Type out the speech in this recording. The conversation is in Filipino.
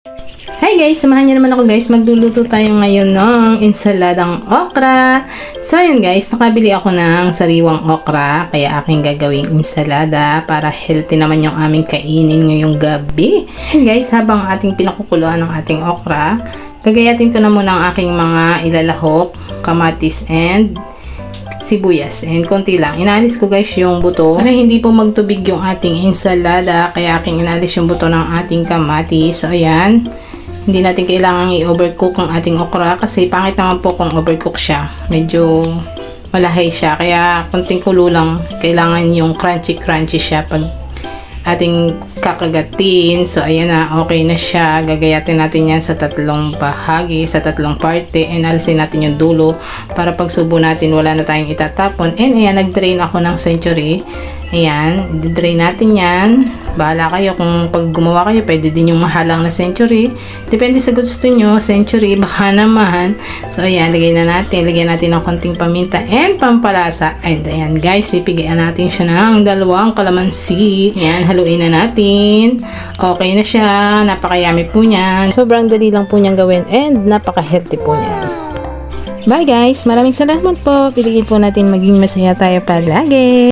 Hi guys, samahan niyo naman ako guys. Magluluto tayo ngayon ng ensaladang okra. So yun guys, nakabili ako ng sariwang okra. Kaya aking gagawing ensalada para healthy naman yung aming kainin ngayong gabi. And guys, habang ating pinakukuluan ng ating okra, gagayatin ko na muna ang aking mga ilalahok, kamatis and sibuyas. And konti lang. Inalis ko guys yung buto para hindi po magtubig yung ating ensalada. Kaya aking inalis yung buto ng ating kamatis. So ayan. Hindi natin kailangan i-overcook ang ating okra kasi pangit naman po kung overcook siya. Medyo malahay siya. Kaya konting kulo lang. Kailangan yung crunchy siya pag ating kakagatin. So ayan na, okay na siya. Gagayatin natin yan sa tatlong bahagi, sa tatlong parte, and alisin natin yung dulo para pag subo natin wala na tayong itatapon. And ayan, nag-drain ako ng Century. Ayan, i-drain natin yan. Bahala kayo kung pag gumawa kayo, pwede din yung mahalang na Century. Depende sa gusto nyo, Century, baka naman. So ayan, lagyan natin ng konting paminta and pampalasa. And ayan guys, pipigian natin siya ng 2 kalamansi. Ayan, haluin na natin. Okay na siya, napaka-yummy po niyan. Sobrang dali lang po niyang gawin and napaka-healthy po niyan. Bye guys, maraming salamat po. Piliin po natin maging masaya tayo palagi.